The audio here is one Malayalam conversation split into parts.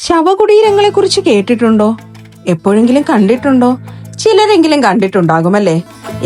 ശവകുടീരങ്ങളെ കുറിച്ച് കേട്ടിട്ടുണ്ടോ? എപ്പോഴെങ്കിലും കണ്ടിട്ടുണ്ടോ? ചിലരെങ്കിലും കണ്ടിട്ടുണ്ടാകുമല്ലേ?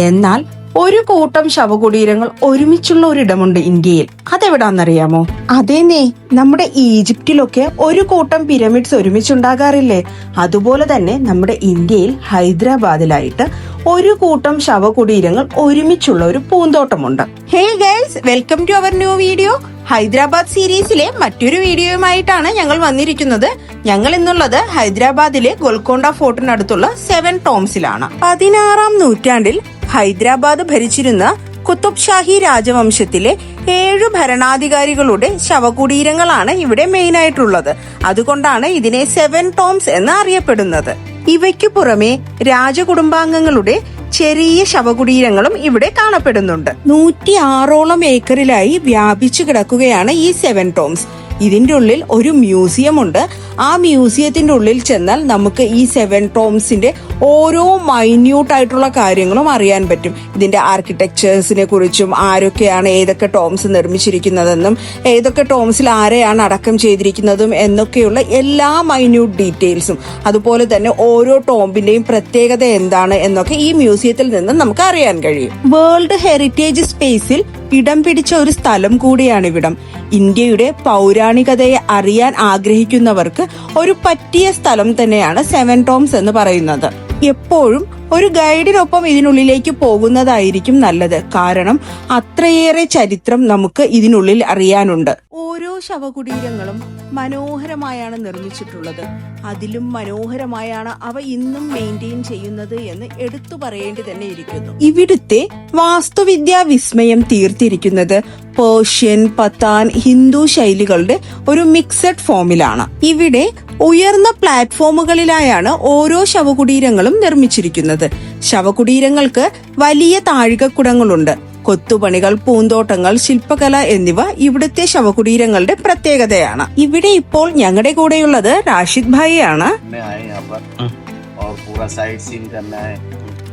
എന്നാൽ ഒരു കൂട്ടം ശവകുടീരങ്ങൾ ഒരുമിച്ചുള്ള ഒരിടമുണ്ട് ഇന്ത്യയിൽ. അതെവിടാന്നറിയാമോ? അതേന്നേ, നമ്മുടെ ഈജിപ്തിലൊക്കെ ഒരു കൂട്ടം പിരമിഡ്സ് ഒരുമിച്ചുണ്ടാകാറില്ലേ? അതുപോലെ തന്നെ നമ്മുടെ ഇന്ത്യയിൽ ഹൈദരാബാദിലായിട്ട് ഒരു കൂട്ടം ശവകുടീരങ്ങൾ ഒരുമിച്ചുള്ള ഒരു പൂന്തോട്ടമുണ്ട്. Hey guys, welcome to our new video. Hyderabad സീരീസിലെ മറ്റൊരു വീഡിയോയുമായിട്ടാണ് ഞങ്ങൾ വന്നിരിക്കുന്നത്. ഞങ്ങൾ ഇന്നുള്ളത് ഹൈദരാബാദിലെ ഗോൽക്കൊണ്ട ഫോർട്ടിനടുത്തുള്ള 7 ടോംസിലാണ്. 16-ാം നൂറ്റാണ്ടിൽ ഹൈദരാബാദ് ഭരിച്ചിരുന്ന കുത്തുബ് ഷാഹി രാജവംശത്തിലെ 7 ഭരണാധികാരികളുടെ ശവകുടീരങ്ങളാണ് ഇവിടെ മെയിൻ ആയിട്ടുള്ളത്. അതുകൊണ്ടാണ് ഇതിനെ 7 ടോംസ് എന്ന് അറിയപ്പെടുന്നത്. ഇവയ്ക്കു പുറമെ രാജകുടുംബാംഗങ്ങളുടെ ചെറിയ ശവകുടീരങ്ങളും ഇവിടെ കാണപ്പെടുന്നുണ്ട്. 106ഓളം ഏക്കറിലായി വ്യാപിച്ചു കിടക്കുകയാണ് ഈ 7 ടോംസ്. ഇതിന്റെ ഉള്ളിൽ ഒരു മ്യൂസിയം ഉണ്ട്. ആ മ്യൂസിയത്തിന്റെ ഉള്ളിൽ ചെന്നാൽ നമുക്ക് ഈ 7 ടോംസിന്റെ ഓരോ മൈന്യൂട്ട് ആയിട്ടുള്ള കാര്യങ്ങളും അറിയാൻ പറ്റും. ഇതിന്റെ ആർക്കിടെക്ചേഴ്സിനെ കുറിച്ചും, ആരൊക്കെയാണ് ഏതൊക്കെ ടോംസ് നിർമ്മിച്ചിരിക്കുന്നതെന്നും ഏതൊക്കെ ടോംസിൽ ആരെയാണ് അടക്കം ചെയ്തിരിക്കുന്നതും എന്നൊക്കെയുള്ള എല്ലാ മൈന്യൂട്ട് ഡീറ്റെയിൽസും, അതുപോലെ തന്നെ ഓരോ ടോംബിന്റെയും പ്രത്യേകത എന്താണ് എന്നൊക്കെ ഈ മ്യൂസിയത്തിൽ നിന്ന് നമുക്ക് അറിയാൻ കഴിയും. വേൾഡ് ഹെറിറ്റേജ് സ്പേസിൽ ഇടം പിടിച്ച ഒരു സ്ഥലം കൂടിയാണ് ഇവിടം. ഇന്ത്യയുടെ പൗരാണികതയെ അറിയാൻ ആഗ്രഹിക്കുന്നവർക്ക് ഒരു പറ്റിയ സ്ഥലം തന്നെയാണ് 7 ടോംസ് എന്ന് പറയുന്നത്. എപ്പോഴും ഒരു ഗൈഡിനൊപ്പം ഇതിനുള്ളിലേക്ക് പോകുന്നതായിരിക്കും നല്ലത്. കാരണം അത്രയേറെ ചരിത്രം നമുക്ക് ഇതിനുള്ളിൽ അറിയാനുണ്ട്. ഓരോ ശവകുടീരങ്ങളും മനോഹരമായാണ് നിർമ്മിച്ചിട്ടുള്ളത്. അതിലും മനോഹരമായാണ് അവ ഇന്നും മെയിൻറ്റെയിൻ ചെയ്യുന്നത് എന്ന് എടുത്തു പറയേണ്ടി തന്നെ ഇരിക്കുന്നു. ഇവിടുത്തെ വാസ്തുവിദ്യാ വിസ്മയം തീർത്തിരിക്കുന്നത് പേർഷ്യൻ, പത്താൻ, ഹിന്ദു ശൈലികളുടെ ഒരു മിക്സഡ് ഫോമിലാണ്. ഇവിടെ ഉയർന്ന പ്ലാറ്റ്ഫോമുകളിലായാണ് ഓരോ ശവകുടീരങ്ങളും നിർമ്മിച്ചിരിക്കുന്നത്. ശവകുടീരങ്ങൾക്ക് വലിയ താഴികക്കുടങ്ങളുണ്ട്. കൊത്തുപണികൾ, പൂന്തോട്ടങ്ങൾ, ശില്പകല എന്നിവ ഇവിടുത്തെ ശവകുടീരങ്ങളുടെ പ്രത്യേകതയാണ്. ഇവിടെ ഇപ്പോൾ ഞങ്ങളുടെ കൂടെയുള്ളത് റാഷിദ് ഭായി ആണ്.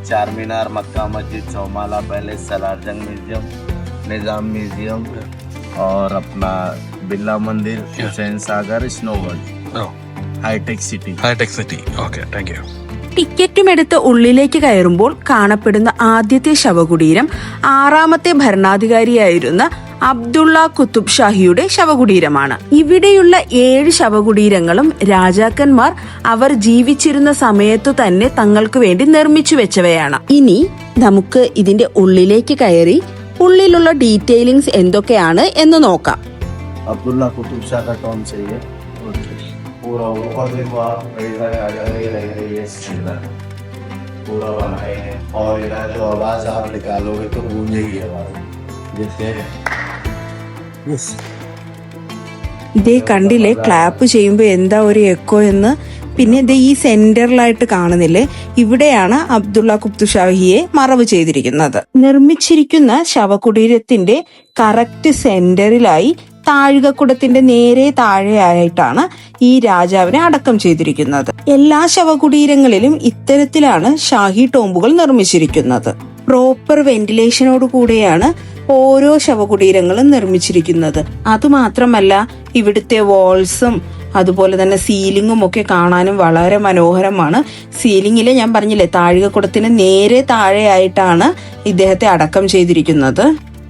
Charminar, Mecca Masjid, Chowmahalla palace, Salar Jung museum, Nizam museum और अपना बिरला मंदिर, हुसैन सागर, स्नो वर्ल्ड, हाईटेक सिटी. Okay, thank you. ടിക്കറ്റും എടുത്ത് ഉള്ളിലേക്ക് കയറുമ്പോൾ കാണപ്പെടുന്ന ആദ്യത്തെ ശവകുടീരം 6ാമത്തെ ഭരണാധികാരിയായിരുന്ന അബ്ദുള്ള കുത്തുബ് ഷാഹിയുടെ ശവകുടീരമാണ്. ഇവിടെയുള്ള 7 ശവകുടീരങ്ങളും രാജാക്കന്മാർ അവർ ജീവിച്ചിരുന്ന സമയത്തു തന്നെ തങ്ങൾക്ക് വേണ്ടി നിർമ്മിച്ചു വെച്ചവയാണ്. ഇനി നമുക്ക് ഇതിന്റെ ഉള്ളിലേക്ക് കയറി ഉള്ളിലുള്ള ഡീറ്റെയിലിംഗ്സ് എന്തൊക്കെയാണ് എന്ന് നോക്കാം. अब्दुल्ला कुतुब शाह का टॉम चाहिए पूरा ऊपर देखो आप, पूरा बनाए हैं और इधर जो आवाज आप निकालोगे तो गूंजेगी आवाज जैसे ഇതേ കണ്ടില്ലേ, ക്ലാപ്പ് ചെയ്യുമ്പോ എന്താ ഒരു എക്കോ എന്ന്. പിന്നെ ഇത് ഈ സെന്ററിലായിട്ട് കാണുന്നില്ലേ, ഇവിടെയാണ് അബ്ദുള്ള കുത്തുബ് ഷാഹിയെ മറവ് ചെയ്തിരിക്കുന്നത്. നിർമ്മിച്ചിരിക്കുന്ന ശവകുടീരത്തിന്റെ കറക്റ്റ് സെന്ററിലായി താഴികക്കുടത്തിന്റെ നേരെ താഴെയായിട്ടാണ് ഈ രാജാവിനെ അടക്കം ചെയ്തിരിക്കുന്നത്. എല്ലാ ശവകുടീരങ്ങളിലും ഇത്തരത്തിലാണ് ഷാഹി ടോംബുകൾ നിർമ്മിച്ചിരിക്കുന്നത്. പ്രോപ്പർ വെന്റിലേഷനോട് കൂടെയാണ് ഓരോ ശവകുടീരങ്ങളും നിർമ്മിച്ചിരിക്കുന്നത്. അതുമാത്രമല്ല, ഇവിടുത്തെ വാൾസും അതുപോലെ തന്നെ സീലിംഗും ഒക്കെ കാണാനും വളരെ മനോഹരമാണ്. സീലിംഗില് ഞാൻ പറഞ്ഞില്ലേ, താഴികക്കുടത്തിന് നേരെ താഴെയായിട്ടാണ് ഇദ്ദേഹത്തെ അടക്കം ചെയ്തിരിക്കുന്നത്.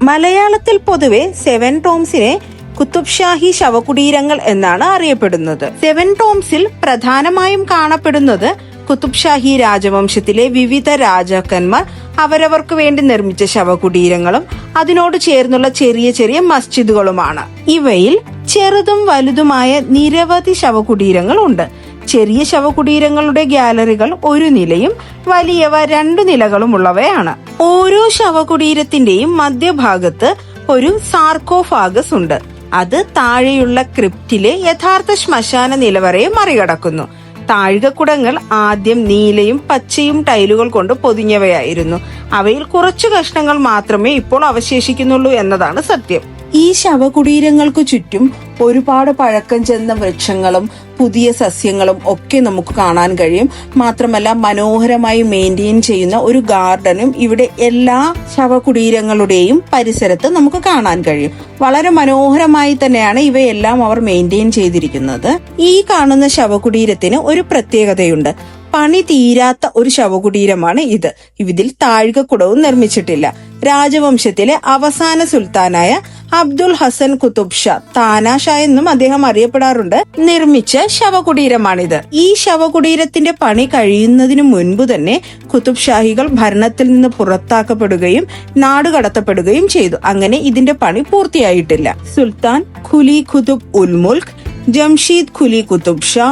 മലയാളത്തിൽ പൊതുവെ 7 ടോംസിനെ കുത്തുബ് ഷാഹി ശവകുടീരങ്ങൾ എന്നാണ് അറിയപ്പെടുന്നത്. 7 ടോംസിൽ പ്രധാനമായും കാണപ്പെടുന്നത് കുത്തുബ് ഷാഹി രാജവംശത്തിലെ വിവിധ രാജാക്കന്മാർ അവരവർക്ക് വേണ്ടി നിർമ്മിച്ച ശവകുടീരങ്ങളും അതിനോട് ചേർന്നുള്ള ചെറിയ ചെറിയ മസ്ജിദുകളുമാണ്. ഇവയിൽ ചെറുതും വലുതുമായ നിരവധി ശവകുടീരങ്ങൾ ഉണ്ട്. ചെറിയ ശവകുടീരങ്ങളുടെ ഗ്യാലറികൾ 1 നിലയും വലിയവ 2 നിലകളും ഉള്ളവയാണ്. ഓരോ ശവകുടീരത്തിന്റെയും മധ്യഭാഗത്ത് ഒരു സാർക്കോഫാഗസ് ഉണ്ട്. അത് താഴെയുള്ള ക്രിപ്റ്റിലെ യഥാർത്ഥ ശ്മശാന നിലവറയെ മറികടക്കുന്നു. താഴികക്കുടങ്ങൾ ആദ്യം നീലയും പച്ചയും ടൈലുകൾ കൊണ്ട് പൊതിഞ്ഞവയായിരുന്നു. അവയിൽ കുറച്ചു കഷ്ണങ്ങൾ മാത്രമേ ഇപ്പോൾ അവശേഷിക്കുന്നുള്ളൂ എന്നതാണ് സത്യം. ഈ ശവകുടീരങ്ങൾക്കു ചുറ്റും ഒരുപാട് പഴക്കം ചെന്ന വൃക്ഷങ്ങളും പുതിയ സസ്യങ്ങളും ഒക്കെ നമുക്ക് കാണാൻ കഴിയും. മാത്രമല്ല മനോഹരമായി മെയിൻറ്റെയിൻ ചെയ്യുന്ന ഒരു ഗാർഡനും ഇവിടെ എല്ലാ ശവകുടീരങ്ങളുടെയും പരിസരത്ത് നമുക്ക് കാണാൻ കഴിയും. വളരെ മനോഹരമായി തന്നെയാണ് ഇവയെല്ലാം അവർ മെയിൻറ്റെയിൻ ചെയ്തിരിക്കുന്നത്. ഈ കാണുന്ന ശവകുടീരത്തിന് ഒരു പ്രത്യേകതയുണ്ട്. പണി തീരാത്ത ഒരു ശവകുടീരമാണ് ഇത്. ഇതിൽ താഴികക്കുടവും നിർമ്മിച്ചിട്ടില്ല. രാജവംശത്തിലെ അവസാന സുൽത്താനായ അബ്ദുൽ ഹസൻ കുതുബ് ഷാ, താനാഷാ എന്നും അദ്ദേഹം അറിയപ്പെടാറുണ്ട്, നിർമ്മിച്ച ശവകുടീരമാണിത്. ഈ ശവകുടീരത്തിന്റെ പണി കഴിയുന്നതിനു മുൻപ് തന്നെ കുതുബ് ഷാഹികൾ ഭരണത്തിൽ നിന്ന് പുറത്താക്കപ്പെടുകയും നാടുകടത്തപ്പെടുകയും ചെയ്തു. അങ്ങനെ ഇതിന്റെ പണി പൂർത്തിയായിട്ടില്ല. സുൽത്താൻ ഖുലി ഖുതുബ് ഉൽ മുൽക്ക്, ജംഷീദ് ഖുലി കുതുബ് ഷാ,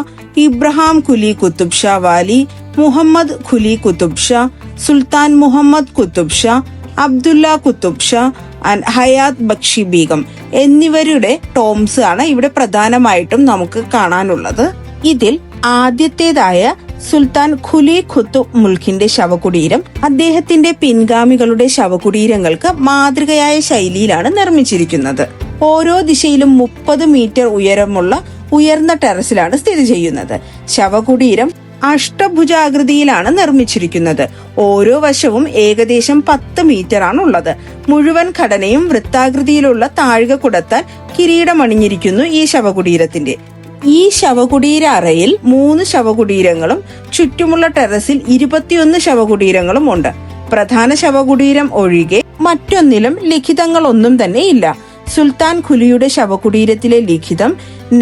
ഇബ്രാഹിം ഖുലി കുതുബ് ഷാ വാലി, മുഹമ്മദ് ഖുലി കുതുബ് ഷാ, സുൽത്താൻ മുഹമ്മദ് കുതുബ് ഷാ, അബ്ദുല്ല കുതുബ് ഷാ, ഹയാത്ത് ബക്ഷി ബീഗം എന്നിവരുടെ ടോംസ് ആണ് ഇവിടെ പ്രധാനമായിട്ടും നമുക്ക് കാണാനുള്ളത്. ഇതിൽ ആദ്യത്തേതായ സുൽത്താൻ ഖുലി ഖുതുബ് മുൽക്കിന്റെ ശവകുടീരം അദ്ദേഹത്തിന്റെ പിൻഗാമികളുടെ ശവകുടീരങ്ങൾക്ക് മാതൃകയായ ശൈലിയിലാണ് നിർമ്മിച്ചിരിക്കുന്നത്. ഓരോ ദിശയിലും 30 മീറ്റർ ഉയരമുള്ള ഉയർന്ന ടെറസിലാണ് സ്ഥിതി ചെയ്യുന്നത്. ശവകുടീരം അഷ്ടഭുജാകൃതിയിലാണ് നിർമ്മിച്ചിരിക്കുന്നത്. ഓരോ വശവും ഏകദേശം 10 മീറ്റർ ആണുള്ളത്. മുഴുവൻ ഘടനയും വൃത്താകൃതിയിലുള്ള താഴികക്കുടത്താൽ കിരീടമണിഞ്ഞിരിക്കുന്നു ഈ ശവകുടീരത്തിന്റെ. ഈ ശവകുടീര അറയിൽ 3 ശവകുടീരങ്ങളും ചുറ്റുമുള്ള ടെറസിൽ 21 ശവകുടീരങ്ങളും ഉണ്ട്. പ്രധാന ശവകുടീരം ഒഴികെ മറ്റൊന്നിലും ലിഖിതങ്ങളൊന്നും തന്നെ ഇല്ല. സുൽത്താൻ ഖുലിയുടെ ശവകുടീരത്തിലെ ലിഖിതം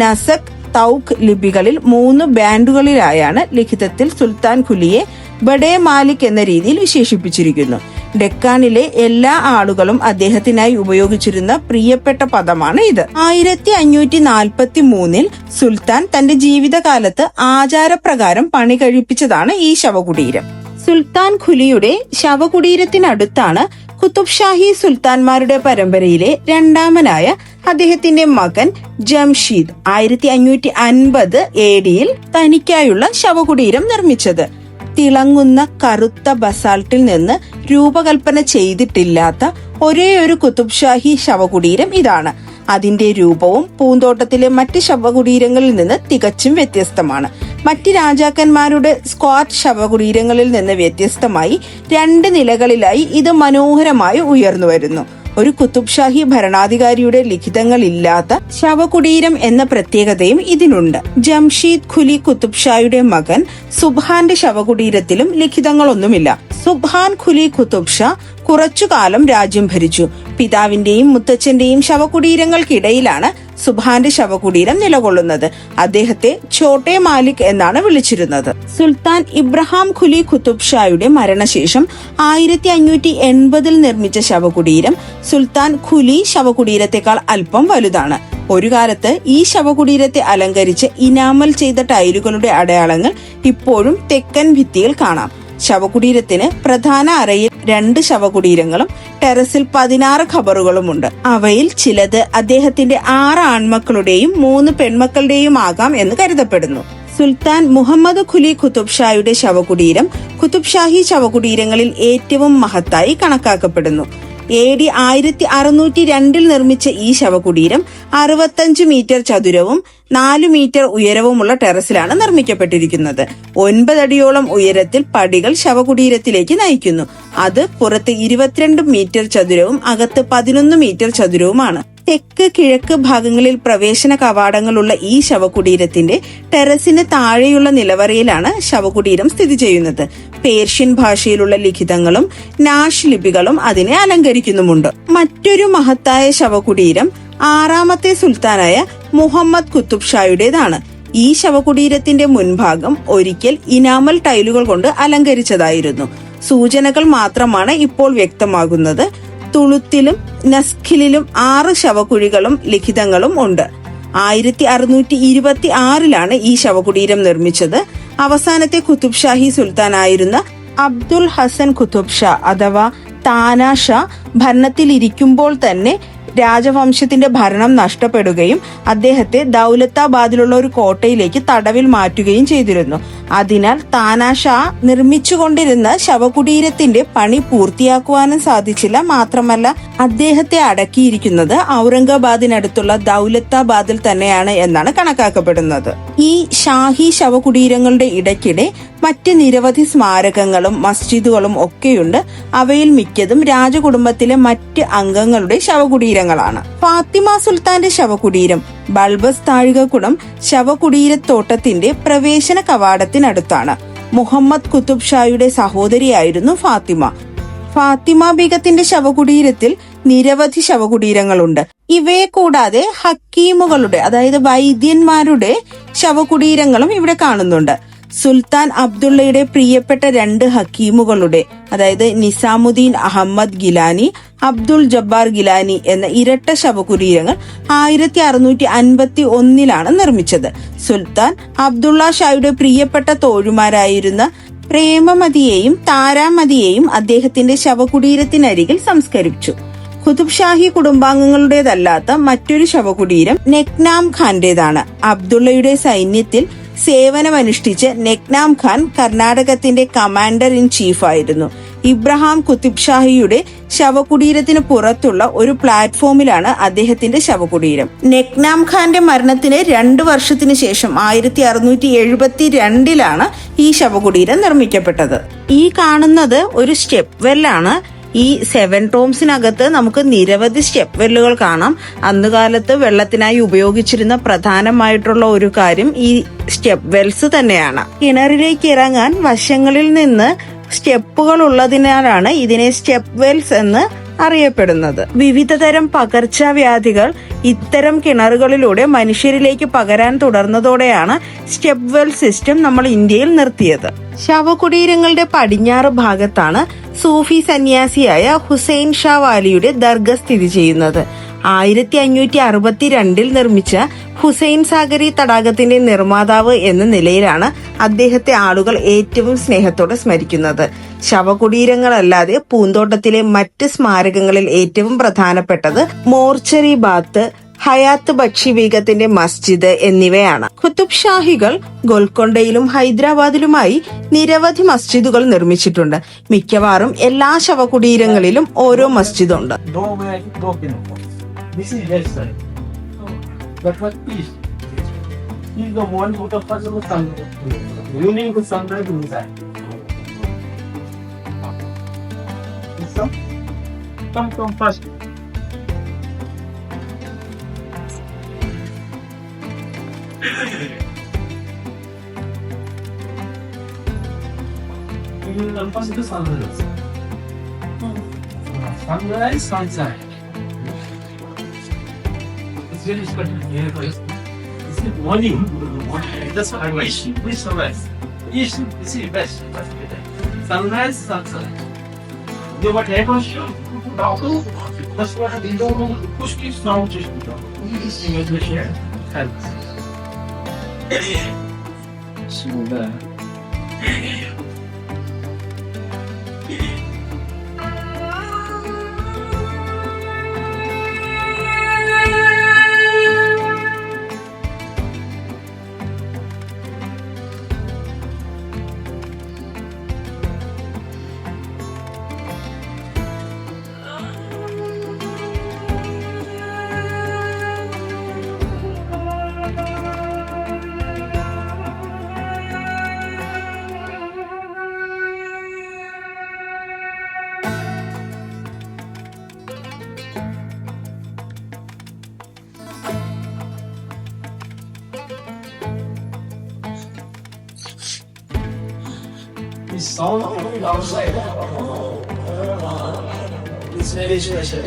നസക്, തൗഖ് ലിപികളിൽ 3 ബാൻഡുകളിലായാണ് ലിഖിതത്തിൽ സുൽത്താൻ ഖുലിയെ ബഡേ മാലിക് എന്ന രീതിയിൽ വിശേഷിപ്പിച്ചിരിക്കുന്നു. ഡെക്കാനിലെ എല്ലാ ആളുകളും അദ്ദേഹത്തിനായി ഉപയോഗിച്ചിരുന്ന പ്രിയപ്പെട്ട പദമാണ് ഇത്. 1543 സുൽത്താൻ തന്റെ ജീവിതകാലത്ത് ആചാരപ്രകാരം പണി കഴിപ്പിച്ചതാണ് ഈ ശവകുടീരം. സുൽത്താൻ ഖുലിയുടെ ശവകുടീരത്തിനടുത്താണ് കുതുബ് ഷാഹി സുൽത്താൻമാരുടെ പരമ്പരയിലെ രണ്ടാമനായ അദ്ദേഹത്തിന്റെ മകൻ ജംഷീദ് 1550 AD തനിക്കായുള്ള ശവകുടീരം നിർമ്മിച്ചത്. തിളങ്ങുന്ന കറുത്ത ബസാൾട്ടിൽ നിന്ന് രൂപകൽപ്പന ചെയ്തിട്ടില്ലാത്ത ഒരേയൊരു കുതുബ് ഷാഹി ശവകുടീരം ഇതാണ്. അതിന്റെ രൂപവും പൂന്തോട്ടത്തിലെ മറ്റ് ശവകുടീരങ്ങളിൽ നിന്ന് തികച്ചും വ്യത്യസ്തമാണ്. മറ്റ് രാജാക്കന്മാരുടെ സ്ക്വാറ്റ് ശവകുടീരങ്ങളിൽ നിന്ന് വ്യത്യസ്തമായി 2 നിലകളിലായി ഇത് മനോഹരമായി ഉയർന്നു വരുന്നു. ഒരു കുതുബ് ഷാഹി ഭരണാധികാരിയുടെ ലിഖിതങ്ങൾ ഇല്ലാത്ത ശവകുടീരം എന്ന പ്രത്യേകതയും ഇതിനുണ്ട്. ജംഷീദ് ഖുലി കുതുബ് ഷായുടെ മകൻ സുബ്ഹാന്റെ ശവകുടീരത്തിലും ലിഖിതങ്ങളൊന്നുമില്ല. സുബ്ഹാൻ ഖുലി കുതുബ് ഷാ കുറച്ചുകാലം രാജ്യം ഭരിച്ചു. പിതാവിന്റെയും മുത്തച്ഛന്റെയും ശവകുടീരങ്ങൾക്കിടയിലാണ് സുബ്ഹാന്റെ ശവകുടീരം നിലകൊള്ളുന്നത്. അദ്ദേഹത്തെ ഛോട്ടെ മാലിക് എന്നാണ് വിളിച്ചിരുന്നത്. സുൽത്താൻ ഇബ്രാഹിം ഖുലി കുതുബ് ഷായുടെ മരണശേഷം 1580 നിർമ്മിച്ച ശവകുടീരം സുൽത്താൻ ഖുലി ശവകുടീരത്തെക്കാൾ അല്പം വലുതാണ്. ഒരു കാലത്ത് ഈ ശവകുടീരത്തെ അലങ്കരിച്ച് ഇനാമൽ ചെയ്ത ടൈലുകളുടെ അടയാളങ്ങൾ ഇപ്പോഴും തെക്കൻ ഭിത്തിയിൽ കാണാം. ശവകുടീരത്തിന് പ്രധാന അറയിൽ 2 ശവകുടീരങ്ങളും ടെറസിൽ 16 ഖബറുകളുമുണ്ട്. അവയിൽ ചിലത് അദ്ദേഹത്തിന്റെ 6 ആൺമക്കളുടെയും 3 പെൺമക്കളുടെയും ആകാം എന്ന് കരുതപ്പെടുന്നു. സുൽത്താൻ മുഹമ്മദ് ഖുലി കുതുബ് ഷായുടെ ശവകുടീരം കുതുബ് ഷാഹി ശവകുടീരങ്ങളിൽ ഏറ്റവും മഹത്തായി കണക്കാക്കപ്പെടുന്നു. AD 1602 നിർമ്മിച്ച ഈ ശവകുടീരം 65 മീറ്റർ ചതുരവും 4 മീറ്റർ ഉയരവുമുള്ള ടെറസിലാണ് നിർമ്മിക്കപ്പെട്ടിരിക്കുന്നത്. 9 അടിയോളം ഉയരത്തിൽ പടികൾ ശവകുടീരത്തിലേക്ക് നയിക്കുന്നു. അത് പുറത്ത് 22 മീറ്റർ ചതുരവും അകത്ത് 11 മീറ്റർ ചതുരവുമാണ്. തെക്ക് കിഴക്ക് ഭാഗങ്ങളിൽ പ്രവേശന കവാടങ്ങളുള്ള ഈ ശവകുടീരത്തിന്റെ ടെറസിന് താഴെയുള്ള നിലവറയിലാണ് ശവകുടീരം സ്ഥിതി ചെയ്യുന്നത്. പേർഷ്യൻ ഭാഷയിലുള്ള ലിഖിതങ്ങളും നാഷ് ലിപികളും അതിനെ അലങ്കരിക്കുന്നുമുണ്ട്. മറ്റൊരു മഹത്തായ ശവകുടീരം 6ാമത്തെ സുൽത്താനായ മുഹമ്മദ് കുതുബ് ഷായുടേതാണ്. ഈ ശവകുടീരത്തിന്റെ മുൻഭാഗം ഒരിക്കൽ ഇനാമൽ ടൈലുകൾ കൊണ്ട് അലങ്കരിച്ചതായിരുന്നു. സൂചനകൾ മാത്രമാണ് ഇപ്പോൾ വ്യക്തമാകുന്നത്. തുളുത്തിലും നസ്ഖിലും 6 ശവകുഴികളും ലിഖിതങ്ങളും ഉണ്ട്. 1626 ഈ ശവകുടീരം നിർമ്മിച്ചത്. അവസാനത്തെ കുതുബ് ഷാഹി സുൽത്താനായിരുന്ന അബ്ദുൽ ഹസൻ കുതുബ് ഷാ അഥവാ താനാഷാ ഭരണത്തിലിരിക്കുമ്പോൾ തന്നെ രാജവംശത്തിന്റെ ഭരണം നഷ്ടപ്പെടുകയും അദ്ദേഹത്തെ ദൗലത്താബാദിലുള്ള ഒരു കോട്ടയിലേക്ക് തടവിൽ മാറ്റുകയും ചെയ്തിരുന്നു. അതിനാൽ താനാഷാ നിർമ്മിച്ചുകൊണ്ടിരുന്ന ശവകുടീരത്തിന്റെ പണി പൂർത്തിയാക്കുവാനും സാധിച്ചില്ല. മാത്രമല്ല അദ്ദേഹത്തെ അടക്കിയിരിക്കുന്നത് ഔറംഗാബാദിനടുത്തുള്ള ദൗലത്താബാദിൽ തന്നെയാണ് എന്നാണ് കണക്കാക്കപ്പെടുന്നത്. ഈ ഷാഹി ശവകുടീരങ്ങളുടെ ഇടയ്ക്കിടെ മറ്റ് നിരവധി സ്മാരകങ്ങളും മസ്ജിദുകളും ഒക്കെയുണ്ട്. അവയിൽ മിക്കതും രാജകുടുംബത്തിലെ മറ്റ് അംഗങ്ങളുടെ ശവകുടീരങ്ങളാണ്. ഫാത്തിമ സുൽത്താന്റെ ശവകുടീരം ബൾബസ് താഴികക്കുടം ശവകുടീരത്തോട്ടത്തിന്റെ പ്രവേശന കവാടത്തിനടുത്താണ്. മുഹമ്മദ് കുത്തുബ് ഷായുടെ സഹോദരിയായിരുന്നു ഫാത്തിമ. ഫാത്തിമ ബീഗത്തിന്റെ ശവകുടീരത്തിൽ നിരവധി ശവകുടീരങ്ങളുണ്ട്. ഇവയെ കൂടാതെ ഹക്കീമുകളുടെ, അതായത് വൈദ്യന്മാരുടെ ശവകുടീരങ്ങളും ഇവിടെ കാണുന്നുണ്ട്. സുൽത്താൻ അബ്ദുള്ളയുടെ പ്രിയപ്പെട്ട 2 ഹക്കീമുകളുടെ, അതായത് നിസാമുദ്ദീൻ അഹമ്മദ് ഗിലാനി, അബ്ദുൾ ജബ്ബാർ ഗിലാനി എന്ന ഇരട്ട ശവകുടീരങ്ങൾ 1651 നിർമ്മിച്ചത്. സുൽത്താൻ അബ്ദുള്ള ഷായുടെ പ്രിയപ്പെട്ട തോഴുമാരായിരുന്ന പ്രേമമതിയെയും താരാമതിയെയും അദ്ദേഹത്തിന്റെ ശവകുടീരത്തിനരികിൽ സംസ്കരിച്ചു. ഖുതുബ് ഷാഹി കുടുംബാംഗങ്ങളുടേതല്ലാത്ത മറ്റൊരു ശവകുടീരം നെക്നാം ഖാന്റേതാണ്. അബ്ദുള്ളയുടെ സൈന്യത്തിൽ സേവനമനുഷ്ഠിച്ച് നെക്നാം ഖാൻ കർണാടകത്തിന്റെ കമാൻഡർ ഇൻ ചീഫ് ആയിരുന്നു. ഇബ്രാഹിം കുത്തുബ് ഷാഹിയുടെ ശവകുടീരത്തിന് പുറത്തുള്ള ഒരു പ്ലാറ്റ്ഫോമിലാണ് അദ്ദേഹത്തിന്റെ ശവകുടീരം. നെക്നാം ഖാന്റെ മരണത്തിന് 2 വർഷത്തിന് ശേഷം 1672 ഈ ശവകുടീരം നിർമ്മിക്കപ്പെട്ടത്. ഈ കാണുന്നത് ഒരു സ്റ്റെപ്പ് വെല്ലാണ്. ഈ 7 ടോംസിനകത്ത് നമുക്ക് നിരവധി സ്റ്റെപ്പ് വെല്ലുകൾ കാണാം. അന്നുകാലത്ത് വെള്ളത്തിനായി ഉപയോഗിച്ചിരുന്ന പ്രധാനമായിട്ടുള്ള ഒരു കാര്യം ഈ സ്റ്റെപ്പ് വെൽസ് തന്നെയാണ്. കിണറിലേക്ക് ഇറങ്ങാൻ വശങ്ങളിൽ നിന്ന് സ്റ്റെപ്പുകൾ ഉള്ളതിനാലാണ് ഇതിനെ സ്റ്റെപ്പ് വെൽസ് എന്ന് അറിയപ്പെടുന്നത്. വിവിധതരം പകർച്ചവ്യാധികൾ ഇത്തരം കിണറുകളിലൂടെ മനുഷ്യരിലേക്ക് പകരാൻ തുടർന്നതോടെയാണ് സ്റ്റെപ്പ് വെൽ സിസ്റ്റം നമ്മൾ ഇന്ത്യയിൽ നിർത്തിയത്. ശവകുടീരങ്ങളുടെ പടിഞ്ഞാറ് ഭാഗത്താണ് സൂഫി സന്യാസിയായ ഹുസൈൻ ഷാ വാലിയുടെ ദർഗ സ്ഥിതി ചെയ്യുന്നത്. 1562 നിർമ്മിച്ച ഹുസൈൻ സാഗരി തടാകത്തിന്റെ നിർമ്മാതാവ് എന്ന നിലയിലാണ് അദ്ദേഹത്തെ ആളുകൾ ഏറ്റവും സ്നേഹത്തോടെ സ്മരിക്കുന്നത്. ശവകുടീരങ്ങളല്ലാതെ പൂന്തോട്ടത്തിലെ മറ്റ് സ്മാരകങ്ങളിൽ ഏറ്റവും പ്രധാനപ്പെട്ടത് മോർച്ചറി ബാത്ത്, ഹയാത്ത് ബക്ഷി ബീഗത്തിന്റെ മസ്ജിദ് എന്നിവയാണ്. ഖുതുബ് ഷാഹികൾ ഗോൽക്കൊണ്ടയിലും ഹൈദരാബാദിലുമായി നിരവധി മസ്ജിദുകൾ നിർമ്മിച്ചിട്ടുണ്ട്. മിക്കവാറും എല്ലാ ശവകുടീരങ്ങളിലും ഓരോ മസ്ജിദുണ്ട്. This is very sorry. But what is? He's the one who the first of the sun. You need to sunrise inside. Come first. You will first the sunrise. Sunrise, sunshine. Really special here, guys. This is morning. That's what I wish. Please sunrise. Yes, this is best. Sunrise, sunset. You what happens? That's what I did. Push this now. Just this image we share. Helps. So this sound outside. It's very special.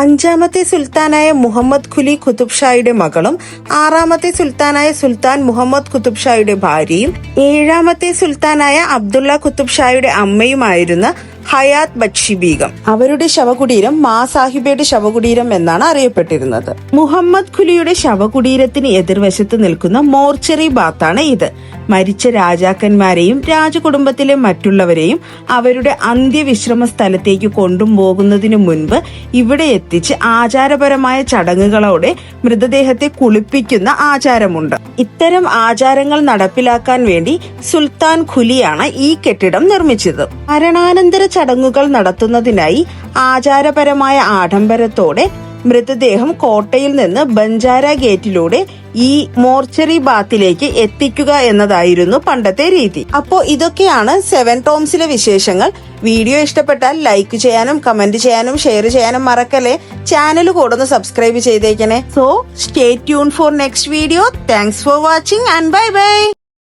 അഞ്ചാമത്തെ സുൽത്താനായ മുഹമ്മദ് ഖുലി ഖുതുബ് ഷായുടെ മകളും 6ാമത്തെ സുൽത്താനായ സുൽത്താൻ മുഹമ്മദ് ഖുതുബ് ഷായുടെ ഭാര്യയും 7ാമത്തെ സുൽത്താനായ അബ്ദുള്ള ഖുതുബ് ഷായുടെ അമ്മയുമായിരുന്ന ഹയാത്ത് ബക്ഷി ബീഗം. അവരുടെ ശവകുടീരം മാ സാഹിബയുടെ ശവകുടീരം എന്നാണ് അറിയപ്പെട്ടിരുന്നത്. മുഹമ്മദ് ഖുലിയുടെ ശവകുടീരത്തിന് എതിർവശത്ത് നിൽക്കുന്ന മോർച്ചറി ബാത്താണ് ഇത്. മരിച്ച രാജാക്കന്മാരെയും രാജകുടുംബത്തിലെ മറ്റുള്ളവരെയും അവരുടെ അന്ത്യവിശ്രമ സ്ഥലത്തേക്ക് കൊണ്ടുപോകുന്നതിനു മുൻപ് ഇവിടെ എത്തിച്ച് ആചാരപരമായ ചടങ്ങുകളോടെ മൃതദേഹത്തെ കുളിപ്പിക്കുന്ന ആചാരമുണ്ട്. ഇത്തരം ആചാരങ്ങൾ നടപ്പിലാക്കാൻ വേണ്ടി സുൽത്താൻ ഖുലിയാണ് ഈ കെട്ടിടം നിർമ്മിച്ചത്. മരണാനന്തര ചടങ്ങുകൾ നടത്തുന്നതിനായി ആചാരപരമായ ആഡംബരത്തോടെ മൃതദേഹം കോട്ടയിൽ നിന്ന് ബഞ്ചാര ഗേറ്റിലൂടെ ഈ മോർച്ചറി ബാത്തിലേക്ക് എത്തിക്കുക എന്നതായിരുന്നു പണ്ടത്തെ രീതി. അപ്പോ ഇതൊക്കെയാണ് 7 ടോംസിലെ വിശേഷങ്ങൾ. വീഡിയോ ഇഷ്ടപ്പെട്ടാൽ ലൈക്ക് ചെയ്യാനും കമന്റ് ചെയ്യാനും ഷെയർ ചെയ്യാനും മറക്കല്ലേ. ചാനൽ കൂടെ ഒന്ന് സബ്സ്ക്രൈബ് ചെയ്തേക്കണേ. So stay tune for next video. Thanks for watching and bye bye.